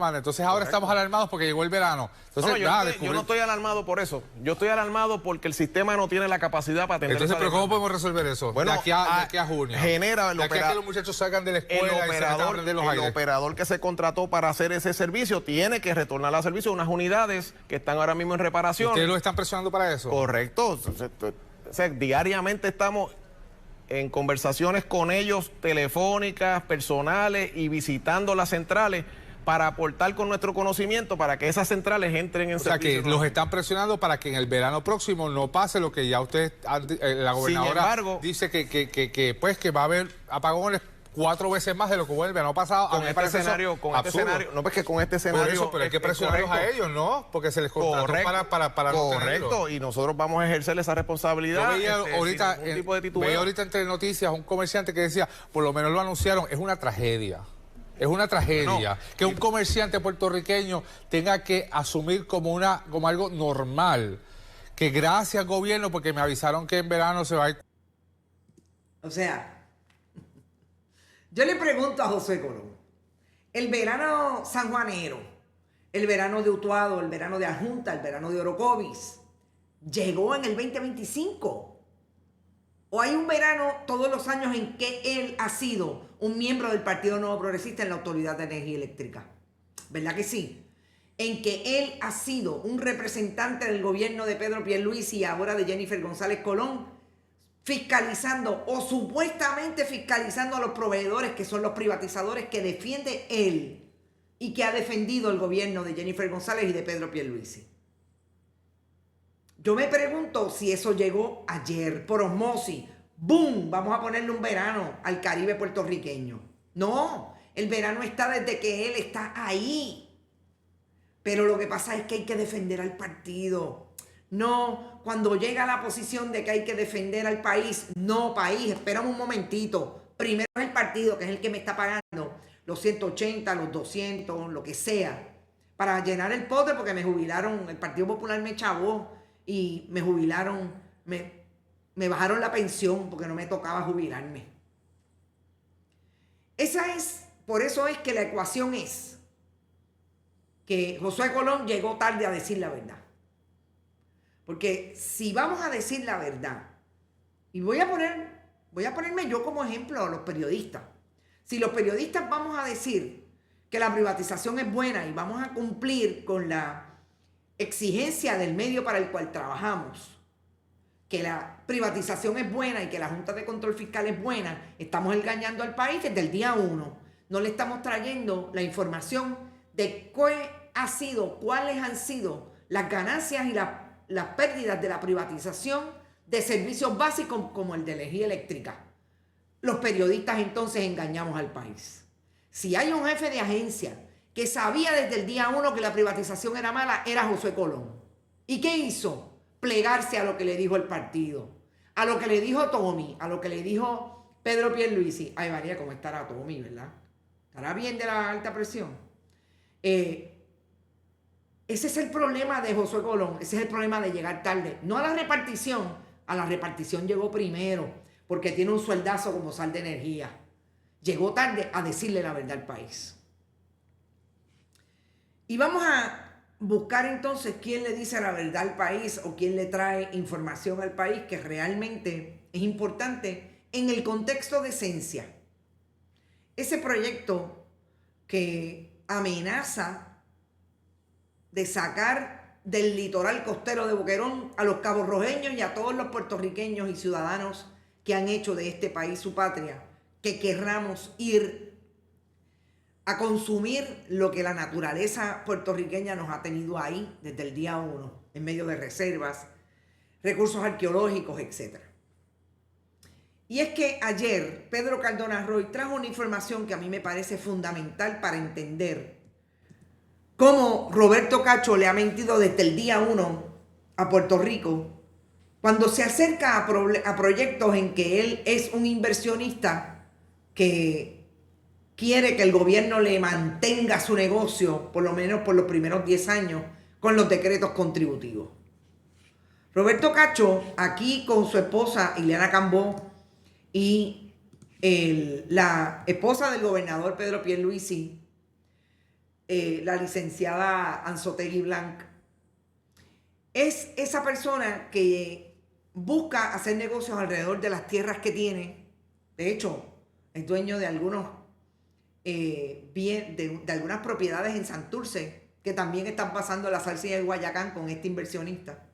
Entonces ahora estamos alarmados porque llegó el verano. Entonces, yo no estoy alarmado por eso. Yo estoy alarmado porque el sistema no tiene la capacidad para atender. Entonces, ¿pero cómo podemos resolver eso? Bueno, de aquí a junio. Genera de aquí a que los muchachos salgan de la escuela el operador que se contrató para hacer ese servicio tiene que retornar al servicio unas unidades que están ahora mismo en reparación. ¿Ustedes lo están presionando para eso? Correcto. O sea, diariamente estamos en conversaciones con ellos, telefónicas, personales y visitando las centrales para aportar con nuestro conocimiento para que esas centrales entren en servicio. O sea, que los están presionando para que en el verano próximo no pase lo que ya usted, la gobernadora dice que va a haber apagones 4 veces más de lo que hubo el verano pasado. Con este escenario, no, pues que con este escenario... Por eso, pero hay que presionarlos a ellos, ¿no? Porque se les contrató para no tenerlo. Y nosotros vamos a ejercer esa responsabilidad. Yo veía ahorita entre noticias un comerciante que decía, por lo menos lo anunciaron, es una tragedia. Es una tragedia que un comerciante puertorriqueño tenga que asumir como algo normal. Que gracias, gobierno, porque me avisaron que en verano se va a ir. O sea, yo le pregunto a Josué Colón, el verano sanjuanero, el verano de Utuado, el verano de Adjunta, el verano de Orocovis, ¿llegó en el 2025? ¿O hay un verano todos los años en que él ha sido un miembro del Partido Nuevo Progresista en la Autoridad de Energía Eléctrica? ¿Verdad que sí? En que él ha sido un representante del gobierno de Pedro Pierluisi y ahora de Jennifer González Colón, fiscalizando o supuestamente fiscalizando a los proveedores que son los privatizadores que defiende él y que ha defendido el gobierno de Jennifer González y de Pedro Pierluisi. Yo me pregunto si eso llegó ayer por osmosis. ¡Boom! Vamos a ponerle un verano al Caribe puertorriqueño. No, el verano está desde que él está ahí. Pero lo que pasa es que hay que defender al partido. No, cuando llega a la posición de que hay que defender al país. No, país, espérame un momentito. Primero es el partido, que es el que me está pagando los 180, los 200, lo que sea, para llenar el pote porque me jubilaron. El Partido Popular me chavó y me jubilaron me bajaron la pensión porque no me tocaba jubilarme. Por eso es que la ecuación es que Josué Colón llegó tarde a decir la verdad. Porque si vamos a decir la verdad, y voy a ponerme yo como ejemplo a los periodistas. Si los periodistas vamos a decir que la privatización es buena y vamos a cumplir con la exigencia del medio para el cual trabajamos, que la privatización es buena y que la Junta de Control Fiscal es buena, estamos engañando al país desde el día 1. No le estamos trayendo la información de cuáles han sido las ganancias y las pérdidas de la privatización de servicios básicos como el de energía eléctrica. Los periodistas entonces engañamos al país. Si hay un jefe de agencia que sabía desde el día 1 que la privatización era mala, era Josué Colón. ¿Y qué hizo? Plegarse a lo que le dijo el partido, a lo que le dijo Tommy, a lo que le dijo Pedro Pierluisi. Ay, María, ¿cómo estará Tommy, verdad? ¿Estará bien de la alta presión? Ese es el problema de Josué Colón, ese es el problema de llegar tarde. No a la repartición llegó primero, porque tiene un sueldazo como Sal de Energía. Llegó tarde a decirle la verdad al país. Y vamos a buscar entonces quién le dice la verdad al país o quién le trae información al país que realmente es importante en el contexto de Esencia. Ese proyecto que amenaza de sacar del litoral costero de Boquerón a los caborrojeños y a todos los puertorriqueños y ciudadanos que han hecho de este país su patria, que querramos ir a consumir lo que la naturaleza puertorriqueña nos ha tenido ahí desde el día 1, en medio de reservas, recursos arqueológicos, etc. Y es que ayer Pedro Cardona Roy trajo una información que a mí me parece fundamental para entender cómo Roberto Cacho le ha mentido desde el día 1 a Puerto Rico cuando se acerca a proyectos en que él es un inversionista que quiere que el gobierno le mantenga su negocio, por lo menos por los primeros 10 años, con los decretos contributivos. Roberto Cacho, aquí con su esposa Ileana Cambó y la esposa del gobernador Pedro Pierluisi, la licenciada Anzoátegui Blanc, es esa persona que busca hacer negocios alrededor de las tierras que tiene. De hecho, es dueño de de algunas propiedades en Santurce que también están pasando la salsa de Guayacán con este inversionista.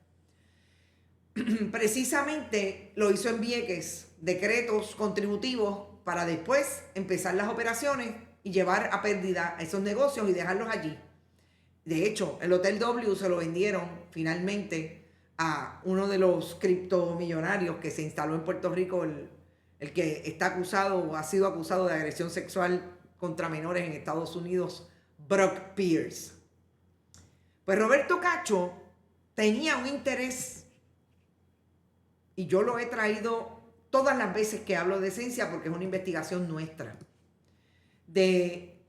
Precisamente lo hizo en Vieques, decretos contributivos para después empezar las operaciones y llevar a pérdida esos negocios y dejarlos allí. De hecho, el Hotel W se lo vendieron finalmente a uno de los criptomillonarios que se instaló en Puerto Rico, el que está acusado o ha sido acusado de agresión sexual contra menores en Estados Unidos, Brock Pierce. Pues Roberto Cacho tenía un interés, y yo lo he traído todas las veces que hablo de Esencia porque es una investigación nuestra, de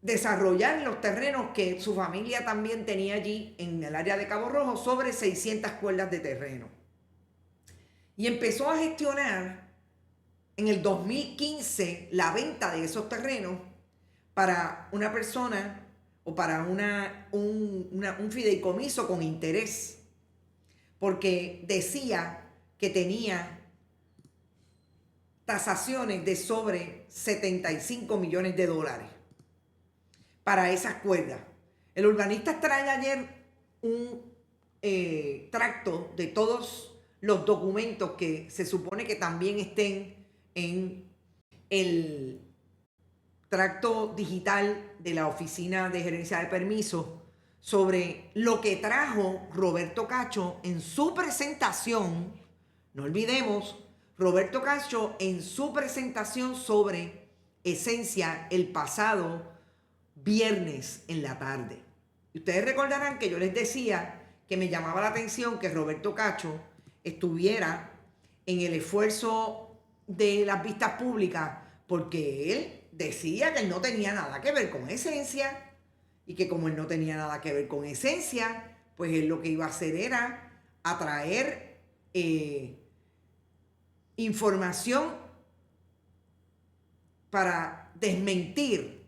desarrollar los terrenos que su familia también tenía allí en el área de Cabo Rojo, sobre 600 cuerdas de terreno. Y empezó a gestionar en el 2015 la venta de esos terrenos para una persona o para un fideicomiso con interés, porque decía que tenía tasaciones de sobre $75 millones para esas cuerdas. El urbanista trae ayer un tracto de todos los documentos que se supone que también estén en el tracto digital de la Oficina de Gerencia de Permisos sobre lo que trajo Roberto Cacho en su presentación. No olvidemos, Roberto Cacho en su presentación sobre Esencia el pasado viernes en la tarde. Y ustedes recordarán que yo les decía que me llamaba la atención que Roberto Cacho estuviera en el esfuerzo de las vistas públicas, porque él decía que él no tenía nada que ver con Esencia, y que como él no tenía nada que ver con Esencia, pues él lo que iba a hacer era atraer información para desmentir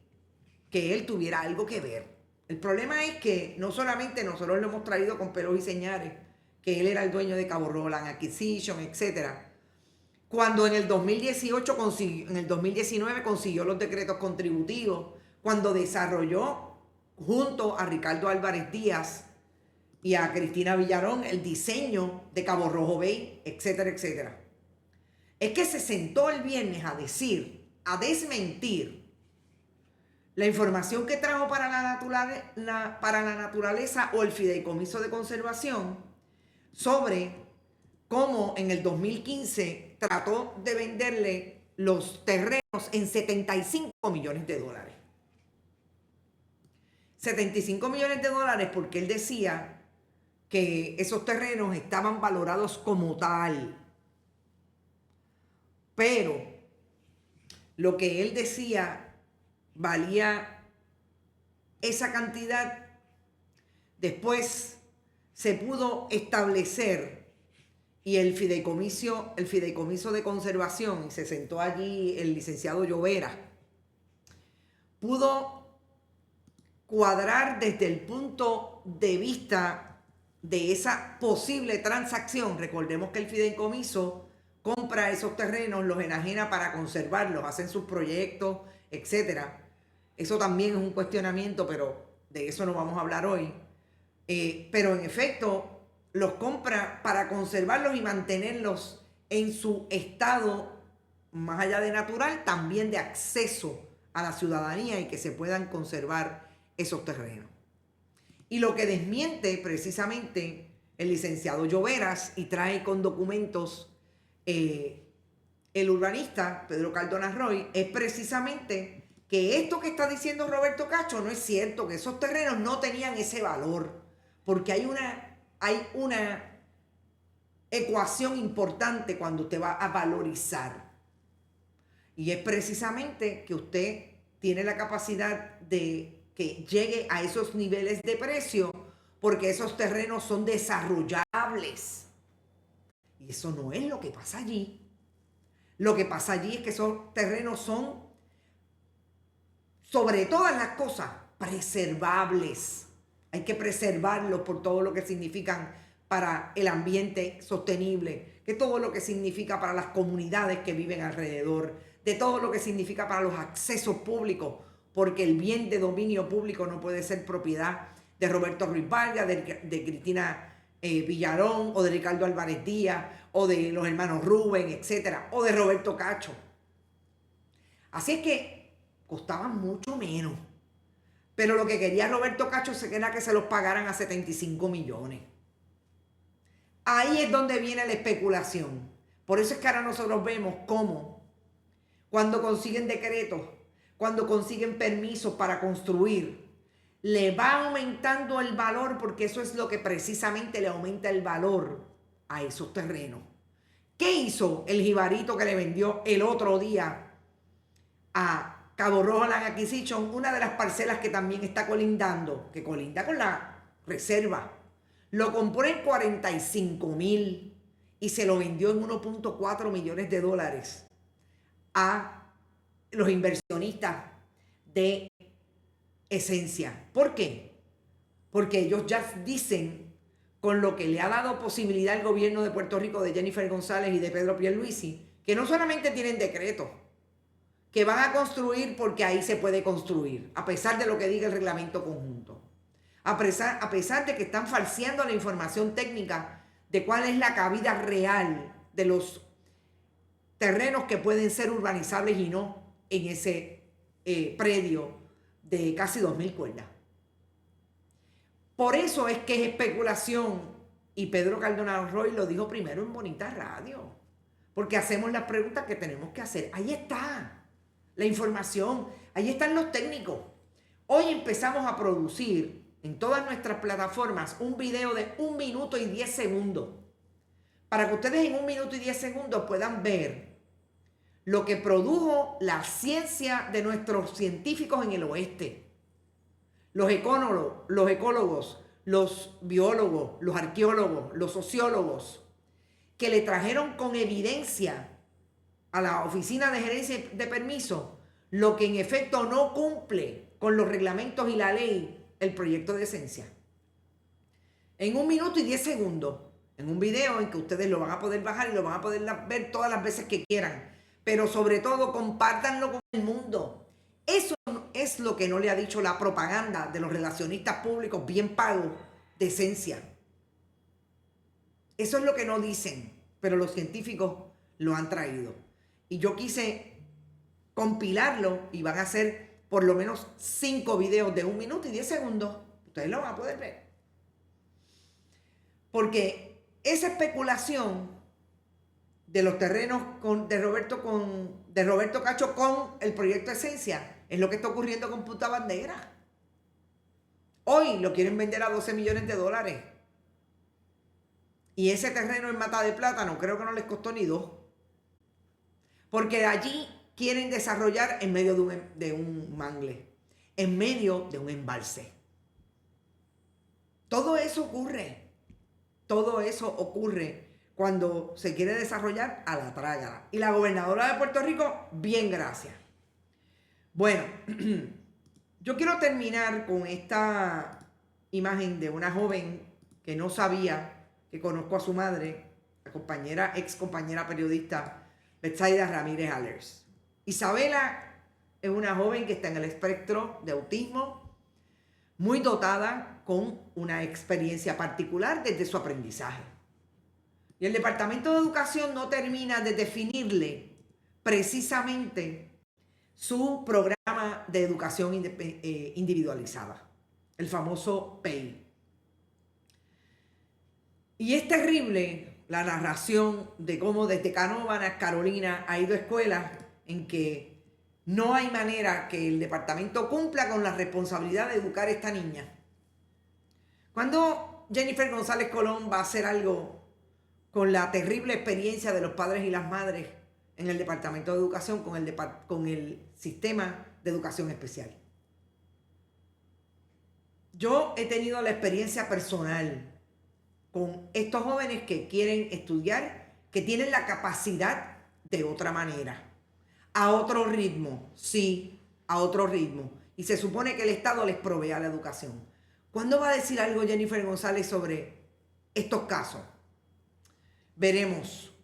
que él tuviera algo que ver. El problema es que no solamente nosotros lo hemos traído con pelos y señales, que él era el dueño de Cabo Roland Acquisition, etc. Cuando en el 2019 consiguió los decretos contributivos, cuando desarrolló junto a Ricardo Álvarez Díaz y a Cristina Villarón el diseño de Cabo Rojo Bay, etcétera, etcétera. Es que se sentó el viernes a desmentir la información que trajo para la naturaleza o el fideicomiso de conservación sobre cómo en el 2015 trató de venderle los terrenos en $75 millones. 75 millones de dólares porque él decía que esos terrenos estaban valorados como tal. Pero lo que él decía valía esa cantidad. Después se pudo establecer y el fideicomiso de conservación, y se sentó allí el licenciado Llovera, pudo cuadrar desde el punto de vista de esa posible transacción. Recordemos que el fideicomiso compra esos terrenos, los enajena para conservarlos, hacen sus proyectos, etcétera. Eso también es un cuestionamiento, pero de eso no vamos a hablar hoy. Pero en efecto, los compra para conservarlos y mantenerlos en su estado, más allá de natural, también de acceso a la ciudadanía y que se puedan conservar esos terrenos. Y lo que desmiente precisamente el licenciado Lloveras y trae con documentos el urbanista Pedro Cardona Roy es precisamente que esto que está diciendo Roberto Cacho no es cierto, que esos terrenos no tenían ese valor, porque hay una ecuación importante cuando usted va a valorizar, y es precisamente que usted tiene la capacidad de que llegue a esos niveles de precio porque esos terrenos son desarrollables, y eso no es lo que pasa allí. Lo que pasa allí es que esos terrenos son, sobre todas las cosas, preservables. Hay que preservarlos por todo lo que significan para el ambiente sostenible, que todo lo que significa para las comunidades que viven alrededor, de todo lo que significa para los accesos públicos, porque el bien de dominio público no puede ser propiedad de Roberto Ruiz Vargas, de Cristina Villarón, o de Ricardo Álvarez Díaz, o de los hermanos Rubén, etcétera, o de Roberto Cacho. Así es que costaban mucho menos. Pero lo que quería Roberto Cacho era que se los pagaran a 75 millones. Ahí es donde viene la especulación. Por eso es que ahora nosotros vemos cómo cuando consiguen decretos, cuando consiguen permisos para construir, le va aumentando el valor, porque eso es lo que precisamente le aumenta el valor a esos terrenos. ¿Qué hizo el jibarito que le vendió el otro día a Cabo Rojo Land Acquisition, una de las parcelas que también está colindando, que colinda con la reserva? Lo compró en 45,000 y se lo vendió en 1.4 millones de dólares a los inversionistas de Esencia. ¿Por qué? Porque ellos ya dicen, con lo que le ha dado posibilidad al gobierno de Puerto Rico, de Jennifer González y de Pedro Pierluisi, que no solamente tienen decretos, que van a construir porque ahí se puede construir, a pesar de lo que diga el reglamento conjunto. A pesar de que están falseando la información técnica de cuál es la cabida real de los terrenos que pueden ser urbanizables y no en ese predio de casi 2,000 cuerdas. Por eso es que es especulación, y Pedro Cardona Roy lo dijo primero en Bonita Radio, porque hacemos las preguntas que tenemos que hacer. Ahí está la información, ahí están los técnicos. Hoy empezamos a producir en todas nuestras plataformas un video de 1 minuto y 10 segundos, para que ustedes en 1 minuto y 10 segundos puedan ver lo que produjo la ciencia de nuestros científicos en el oeste. Los ecólogos, los biólogos, los arqueólogos, los sociólogos, que le trajeron con evidencia a la Oficina de Gerencia de Permiso lo que en efecto no cumple con los reglamentos y la ley, el proyecto de esencia. En 1 minuto y 10 segundos, en un video en que ustedes lo van a poder bajar y lo van a poder ver todas las veces que quieran, pero sobre todo compártanlo con el mundo. Eso es lo que no le ha dicho la propaganda de los relacionistas públicos bien pagos de esencia. Eso es lo que no dicen, pero los científicos lo han traído. Y yo quise compilarlo y van a ser por lo menos 5 videos de 1 minuto y 10 segundos. Ustedes lo van a poder ver. Porque esa especulación de los terrenos de Roberto Cacho con el proyecto Esencia es lo que está ocurriendo con Punta Bandera. Hoy lo quieren vender a $12 millones. Y ese terreno en Mata de Plátano creo que no les costó ni 2. Porque allí quieren desarrollar en medio de un mangle, en medio de un embalse. Todo eso ocurre cuando se quiere desarrollar a la trágala. Y la gobernadora de Puerto Rico, bien, gracias. Bueno, yo quiero terminar con esta imagen de una joven que no sabía que conozco a su madre, la ex compañera periodista Betsaida Ramírez Allers. Isabela es una joven que está en el espectro de autismo, muy dotada con una experiencia particular desde su aprendizaje. Y el Departamento de Educación no termina de definirle precisamente su programa de educación individualizada, el famoso PEI. Y es terrible la narración de cómo desde Canóvanas, Carolina, ha ido a escuelas en que no hay manera que el departamento cumpla con la responsabilidad de educar a esta niña. ¿Cuándo Jennifer González Colón va a hacer algo con la terrible experiencia de los padres y las madres en el Departamento de Educación con el sistema de educación especial? Yo he tenido la experiencia personal con estos jóvenes que quieren estudiar, que tienen la capacidad de otra manera, a otro ritmo, sí, a otro ritmo. Y se supone que el Estado les provea la educación. ¿Cuándo va a decir algo Jennifer González sobre estos casos? Veremos.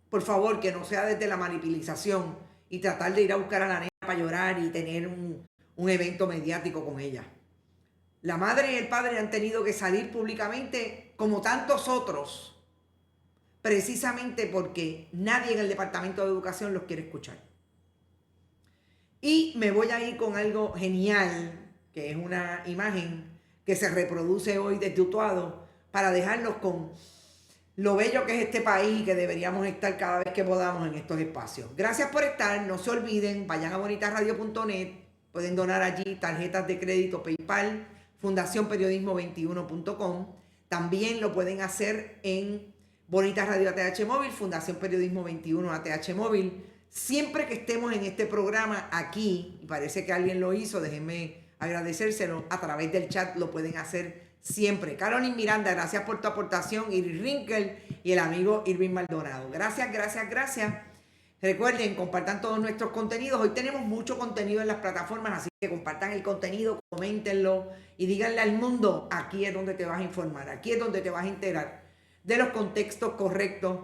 Por favor, que no sea desde la manipulación y tratar de ir a buscar a la nena para llorar y tener un evento mediático con ella. La madre y el padre han tenido que salir públicamente como tantos otros, precisamente porque nadie en el Departamento de Educación los quiere escuchar. Y me voy a ir con algo genial, que es una imagen que se reproduce hoy desde Utuado, para dejarlos con lo bello que es este país y que deberíamos estar cada vez que podamos en estos espacios. Gracias por estar, no se olviden, vayan a bonitasradio.net, pueden donar allí tarjetas de crédito PayPal, fundacionperiodismo21.com. También lo pueden hacer en Bonitas Radio ATH Móvil, Fundación Periodismo 21 ATH Móvil. Siempre que estemos en este programa aquí, y parece que alguien lo hizo, déjenme agradecérselo, a través del chat lo pueden hacer siempre. Carolyn Miranda, gracias por tu aportación. Iris Rinkel y el amigo Irving Maldonado. Gracias, gracias, gracias. Recuerden, compartan todos nuestros contenidos. Hoy tenemos mucho contenido en las plataformas, así que compartan el contenido, coméntenlo y díganle al mundo, aquí es donde te vas a informar, aquí es donde te vas a enterar de los contextos correctos,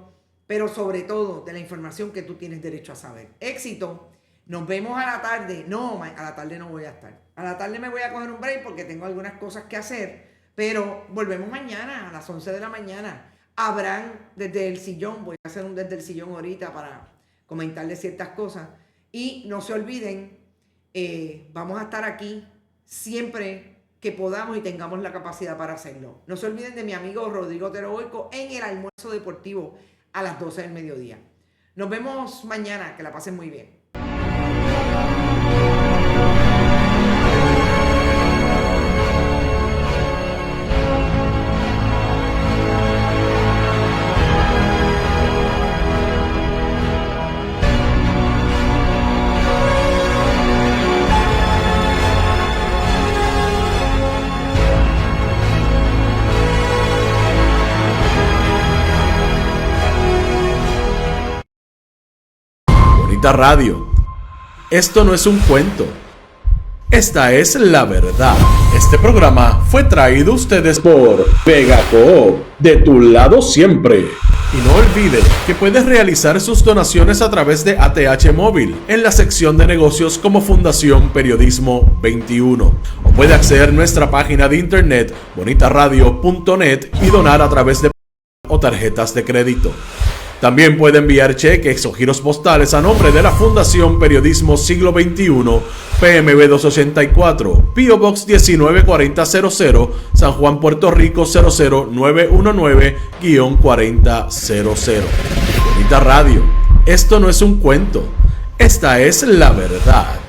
pero sobre todo de la información que tú tienes derecho a saber. Éxito. Nos vemos a la tarde. No, a la tarde no voy a estar. A la tarde me voy a coger un break porque tengo algunas cosas que hacer, pero volvemos mañana a las 11 de la mañana. Habrán desde el sillón, voy a hacer un desde el sillón ahorita para comentarles ciertas cosas. Y no se olviden, vamos a estar aquí siempre que podamos y tengamos la capacidad para hacerlo. No se olviden de mi amigo Rodrigo Otero Boico en el almuerzo deportivo a las 12 del mediodía. Nos vemos mañana, que la pasen muy bien. Bonita Radio. Esto no es un cuento. Esta es la verdad. Este programa fue traído a ustedes por Vega Coop, de tu lado siempre. Y no olvide que puedes realizar sus donaciones a través de ATH Móvil en la sección de negocios como Fundación Periodismo 21. O puede acceder a nuestra página de internet bonitaradio.net y donar a través de o tarjetas de crédito. También puede enviar cheques o giros postales a nombre de la Fundación Periodismo Siglo XXI, PMB 284, P.O. Box 194000, San Juan, Puerto Rico 00919-4000. Bonita Radio, esto no es un cuento, esta es la verdad.